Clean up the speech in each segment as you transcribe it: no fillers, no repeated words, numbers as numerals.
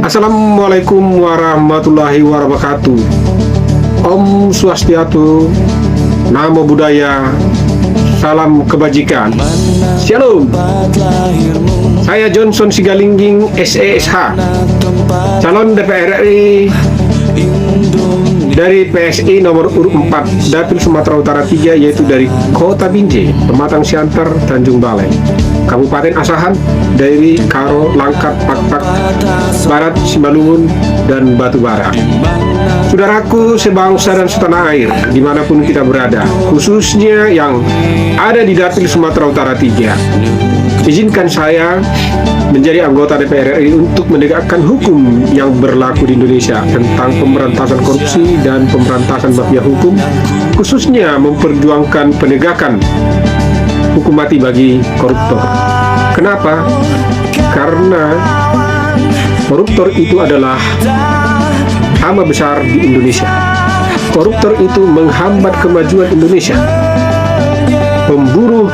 Assalamualaikum warahmatullahi wabarakatuh. Om Swastiastu, Namo Buddhaya, salam kebajikan. Shalom. Saya Johnson Sigalingging, SESH, calon DPR RI dari PSI nomor urut 4 Dapil Sumatera Utara 3, yaitu dari Kota Binjai, Pematang Siantar, Tanjung Balai, Kabupaten Asahan, Dairi, Karo, Langkat, Pakpak, Barat, Simalungun, dan Batubara. Saudaraku sebangsa dan setanah air, dimanapun kita berada, khususnya yang ada di Dapil Sumatera Utara 3, izinkan saya menjadi anggota DPR RI untuk menegakkan hukum yang berlaku di Indonesia tentang pemberantasan korupsi dan pemberantasan mafia hukum, khususnya memperjuangkan penegakan hukum mati bagi koruptor. Kenapa? Karena koruptor itu adalah hama besar di Indonesia. Koruptor itu menghambat kemajuan Indonesia, pemburu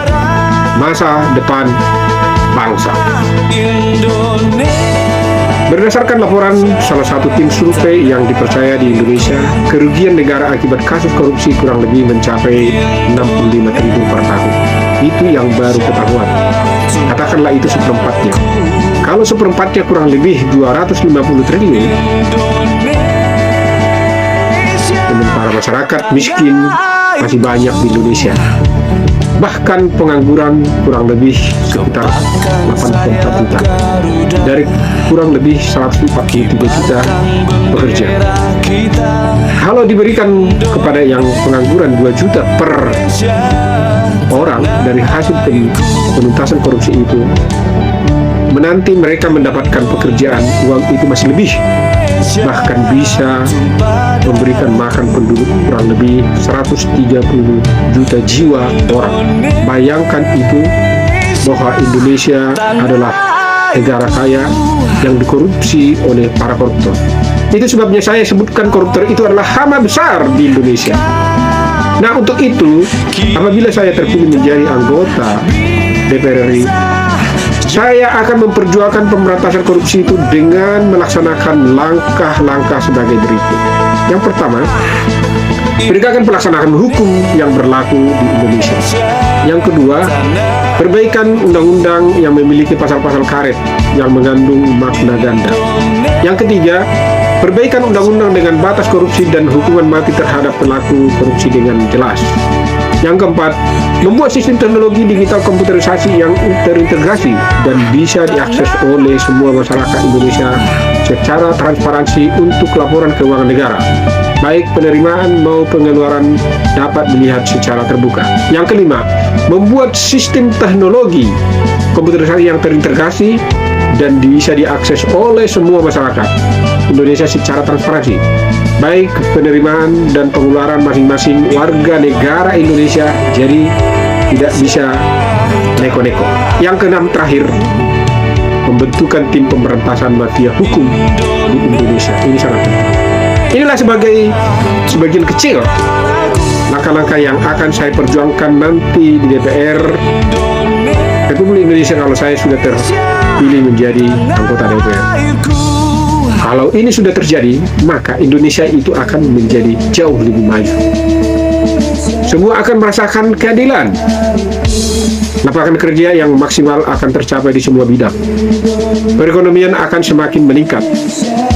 masa depan bangsa. Berdasarkan laporan salah satu tim survei yang dipercaya di Indonesia, kerugian negara akibat kasus korupsi kurang lebih mencapai 65 triliun per tahun. Itu yang baru ketahuan. Katakanlah itu seperempatnya. Kalau seperempatnya kurang lebih 250 triliun, sementara masyarakat miskin masih banyak di Indonesia. Bahkan pengangguran kurang lebih sekitar 84 juta dari kurang lebih 143 juta pekerja. Kalau diberikan kepada yang pengangguran 2 juta per orang dari hasil penuntasan korupsi itu, menanti mereka mendapatkan pekerjaan, uang itu masih lebih, bahkan bisa memberikan makan penduduk kurang lebih 130 juta jiwa orang. Bayangkan itu, bahwa Indonesia adalah negara kaya yang dikorupsi oleh para koruptor. Itu sebabnya saya sebutkan koruptor itu adalah hama besar di Indonesia. Nah, untuk itu, apabila saya terpilih menjadi anggota DPR RI, saya akan memperjuangkan pemberantasan korupsi itu dengan melaksanakan langkah-langkah sebagai berikut. Yang pertama, penegakan pelaksanaan hukum yang berlaku di Indonesia. Yang kedua, perbaikan undang-undang yang memiliki pasal-pasal karet yang mengandung makna ganda. Yang ketiga, perbaikan undang-undang dengan batas korupsi dan hukuman mati terhadap pelaku korupsi dengan jelas. Yang keempat, membuat sistem teknologi digital komputerisasi yang terintegrasi dan bisa diakses oleh semua masyarakat Indonesia secara transparansi untuk laporan keuangan negara, baik penerimaan maupun pengeluaran dapat dilihat secara terbuka. Yang kelima, membuat sistem teknologi komputerisasi yang terintegrasi dan bisa diakses oleh semua masyarakat Indonesia secara transparansi, baik penerimaan dan pengeluaran masing-masing warga negara Indonesia, jadi tidak bisa neko-neko. Yang keenam, terakhir, pembentukan tim pemberantasan mafia hukum di Indonesia. Ini sangat penting. Inilah sebagian kecil langkah-langkah yang akan saya perjuangkan nanti di DPR Republik Indonesia kalau saya sudah terpilih menjadi anggota DPR. Kalau ini sudah terjadi, maka Indonesia itu akan menjadi jauh lebih maju. Semua akan merasakan keadilan. Lapangan kerja yang maksimal akan tercapai di semua bidang. Perekonomian akan semakin meningkat.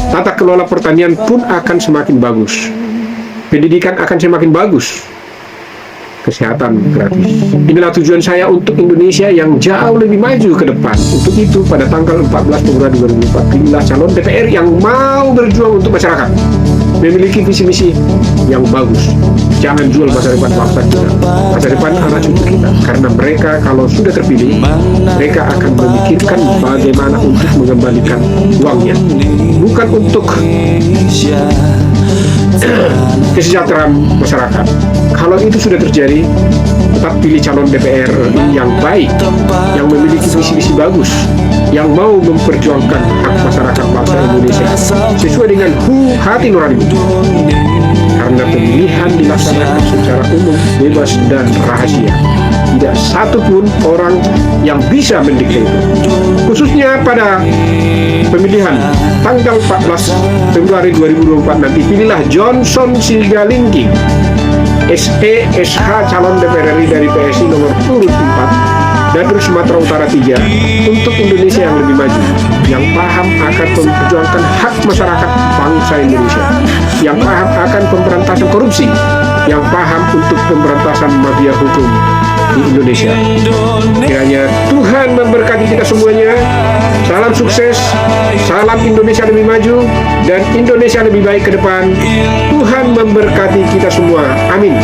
Tata kelola pertanian pun akan semakin bagus. Pendidikan akan semakin bagus. Kesehatan gratis. Inilah tujuan saya untuk Indonesia yang jauh lebih maju ke depan. Untuk itu, pada tanggal 14 Februari 2004, pilihlah calon DPR yang mau berjuang untuk masyarakat, memiliki visi misi yang bagus. Jangan jual masa depan bangsa kita, masa depan anak cucu kita, karena mereka kalau sudah terpilih, mereka akan memikirkan bagaimana untuk mengembalikan uangnya, bukan untuk kesejahteraan masyarakat. Kalau itu sudah terjadi, tetap pilih calon DPR yang baik, yang memiliki visi-visi bagus, yang mau memperjuangkan hak masyarakat bangsa Indonesia sesuai dengan hati nurani. karena pemilihan dilaksanakan secara umum, bebas, dan rahasia. Tidak satupun orang yang bisa mendikte itu. Khususnya pada pemilihan tanggal 14 Februari 2024 nanti, pilihlah Johnson Sigalingking SH calon DPR RI dari PSI nomor urut 4 dan Sumatera Utara 3 untuk Indonesia yang lebih maju, yang paham akan memperjuangkan hak masyarakat bangsa Indonesia, yang paham akan pemberantasan korupsi, yang paham untuk pemberantasan mafia hukum di Indonesia. Kiranya Tuhan memberkati kita semuanya. Salam sukses, salam Indonesia lebih maju dan Indonesia lebih baik ke depan. Tuhan memberkati kita semua. Amin.